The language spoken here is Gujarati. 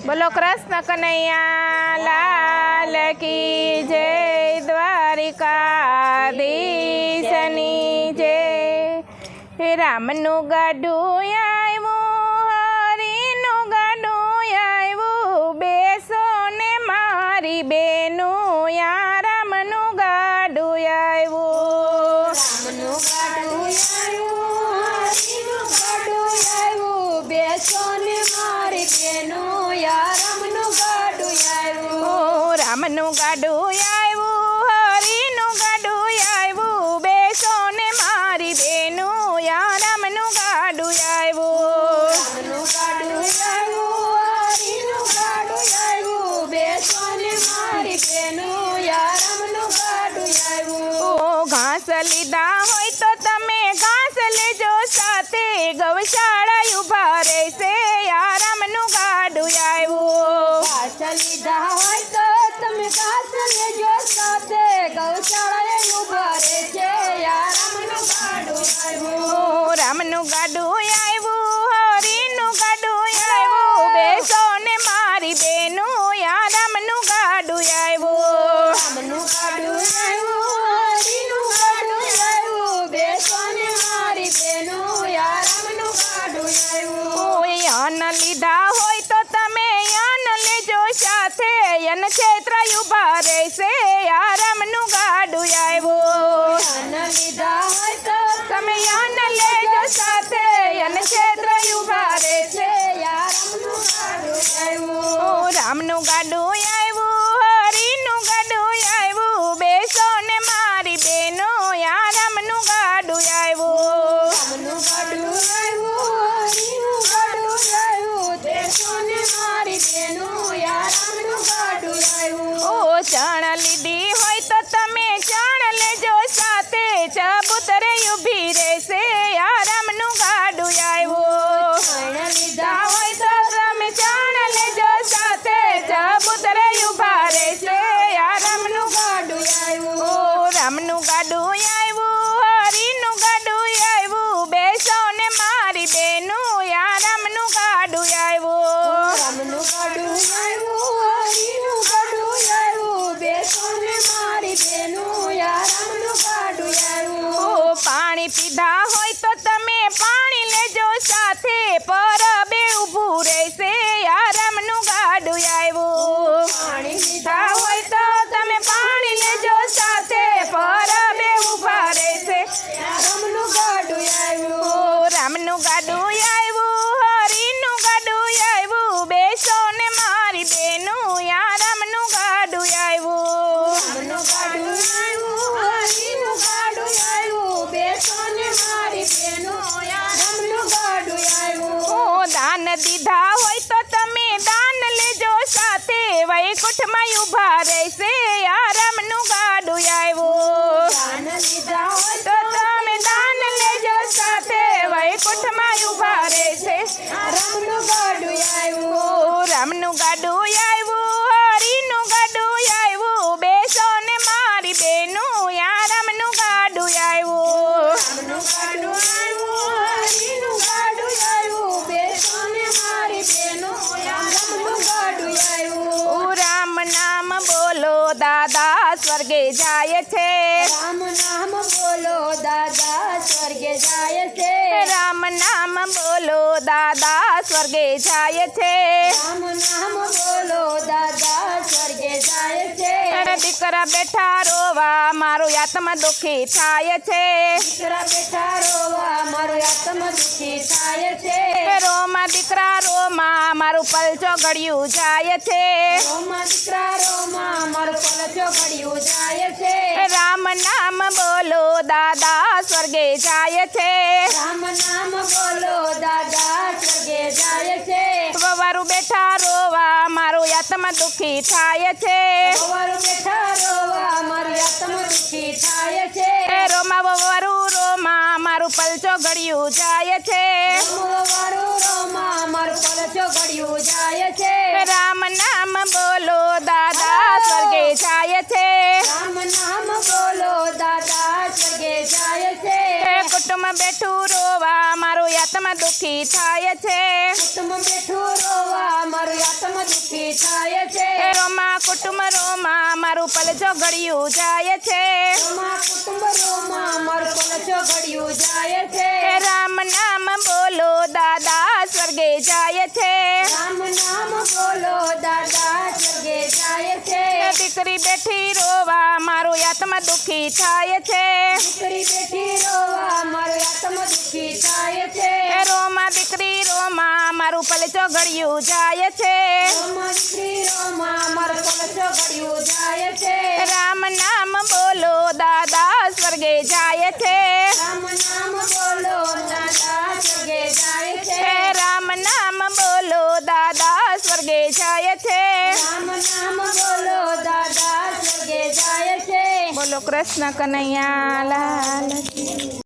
બોલો કૃષ્ણ કનૈયા લાલ કી જય, દ્વારિકાધીશની જય. રામનું ગાડું આવ્યું, હરીનું ગાડું આવ્યું, બેસો ને મારી બેનું, યા રામનું ગાડું આવ્યું. રામનું ગાડું આવ્યું, હરીનું ગાડું આવ્યું, બેસો ને મારી બેનું, યા રામનું ગાડું આવ્યું. રામનું ગાડું આવ્યું, હરીનું ગાડું આવ્યું, બેસો ને મારી બેનું, યા રામનું ગાડું આવ્યું. રામનું ગાડું આવ્યું, હરીનું ગાડું આવ્યું, બેસો ને મારી બેનું, યા રામનું ગાડું આવ્યું. ઘાસ લીધા હોય તો તમે ઘાસ લેજો સાથે, ગૌશાળા ઉભા રહેશે, યા રામનું ગાડું આવ્યું. ઘાસ લીધા હોય તો તમે ઘાસ લેજો સાથે, ગૌશાળાએ ઊભા રહેશે, યા રામનું ગાડું આવ્યું. રામનું ગાડું આવ્યું, હરીનું ગાડું આવ્યું, બેસો ને મારી બેનું, યા રામનું ગાડું આવ્યું. રામનું ગાડું આવ્યું, હરીનું ગાડું આવ્યું, બેસો ને મારી બેનું, યા રામનું ગાડું આવ્યું. યન લીધા હોય તો તમે યન લેજો સાથે, યન ક્ષેત્ર ઉભા રહેશે, યા રામનું ગાડું આવ્યું. યન લીધા હોય તો તમે યન લેજો સાથે, યન ક્ષેત્ર ઉભા રહેશે, યા રામનું ગાડું આવ્યું. રામનું ગાડું આવ્યું, હરીનું ગાડું આવ્યું, બેસો ને મારી બેનો, યા રામનું ગાડું આવ્યું. રામનું ગાડું આવ્યું, હરીનું ગાડું આવ્યું, બેસો ને મારી બેનું, યા રામનું ગાડું આવ્યું. ચણ લીધી હોય તો તમે ચણ લેજો સાથે, ચબૂતરે ઊભી રહેશે, યા રામનું ગાડું આવ્યું. ચણ લીધા હોય તો તમે ચણ લેજો સાથે, ચબૂતરે ઊભા રહેશે, યા રામનું ગાડું આવ્યું. રામનું ગાડું આવ્યું, હરીનું ગાડું આવ્યું, બેસો ને મારી બેનું, યા રામનું ગાડું આવ્યું. રામનું ગાડું આવ્યું, હરીનું ગાડું આવ્યું, બેસો ને મારી બેનું, યા રામનું ગાડું આવ્યું. પાણી પીધા હોય તો તમે પાણી લેજો સાથે, પરબે ઊભું રહેશે, યા રામનું ગાડું આવ્યું. પાણી પીધા હોય તો તમે પાણી લેજો સાથે, પરબે ઊભા રહેશે, યા રામનું ગાડું આવ્યું. રામનું ગાડું આવ્યું, હરીનું ગાડું આવ્યું, બેસો ને મારી બેનું, યા રામનું ગાડું આવ્યું. રામનું ગાડું આવ્યું, હરીનું ગાડું આવ્યું, બેસો ને મારી બેનું, યા રામનું ગાડું આવ્યું. દાન દીધા હોય તો તમે દાન લેજો સાથે, વૈકુંઠમાં ઊભા રહેશે, યા રામનું ગાડું આવ્યું. દાન લીધા હોય તો તમે દાન લેજો સાથે, વૈકુંઠમાં ઊભા રહેશે, રામનું ગાડું આવ્યું. રામનું ગાડું આવ્યું, હરીનું ગાડું આવ્યું, બેસો ને મારી બેનું, યા રામનું ગાડું આવ્યું. રામનું ગાડું આવ્યું, હરીનું ગાડું આવ્યું, બેસો ને મારી બેનું, યા રામનું ગાડું આવ્યું. રામ નામ બોલો દાદા સ્વર્ગે જાય છે, રામ નામ બોલો દાદા સ્વર્ગે જાય છે. રામ નામ બોલો દાદા સ્વર્ગે જાય છે. રામ નામ બોલો દાદા સ્વર્ગે જાય છે. દીકરા બેઠા રોવા મારું આત્મા દુઃખી થાય છે, દીકરા બેઠા રોવા મારું આત્મા દુઃખી થાય છે. રોમા દીકરા રોમા મારું પલચો ઘડ્યું જાય છે, રોમા દીકરા રોમા મારું પલચો ઘડ્યું જાય છે. રામ નામ બોલો દાદા સ્વર્ગે જાય છે, રામ નામ બોલો દાદા સ્વર્ગે જાય છે. વવારું બેઠા રોવા મારું આત્મા દુઃખી થાય છે, વવારું બેઠા રોવા મારું આત્મા દુઃખી થાય છે. રોમા વવારું રોમા મારું પલચો ઘડ્યું જાય છે, વવારું રોમા મારું પલચો ઘડ્યું જાય છે. રામ નામ બોલો દાદા સ્વર્ગે જાય છે, રામ નામ બોલો દાદા સ્વર્ગે જાય છે. કુટુંબ બેઠું રોવા મારું આત્મા દુઃખી થાય છે, કુટુંબ બેઠું રોવા મારું આત્મા દુઃખી દુઃખી થાય છે. એ રોમા કુટુંબ રોમા મારું પલજો ઘડ્યું જાય છે. રોમા કુટુંબ રોમા મારું પલજો ઘડ્યું જાય છે. એ રામ નામ બોલો દાદા સ્વર્ગે જાય છે. રામ નામ બોલો દાદા સ્વર્ગે જાય છે. એ દીકરી બેઠી રોવા મારું આત્મા દુઃખી થાય છે. દીકરી બેઠી રોવા મારું આત્મા દુઃખી થાય છે. એ રોમા દીકરી રોમા મારું પલજો ઘડ્યું જાય છે. રોમા દીકરી રોમા મારું પલજો ઘડ્યું જાય છે. રામ નામ બોલો દાદા સ્વર્ગે જાય છે. રામ નામ બોલો દાદા સ્વર્ગે જાય છે. એ રામ નામ બોલો દાદા સ્વર્ગે જાય છે. રામ નામ બોલો દાદા સ્વર્ગે જાય છે. બોલો કૃષ્ણ કનૈયા લાલ કી.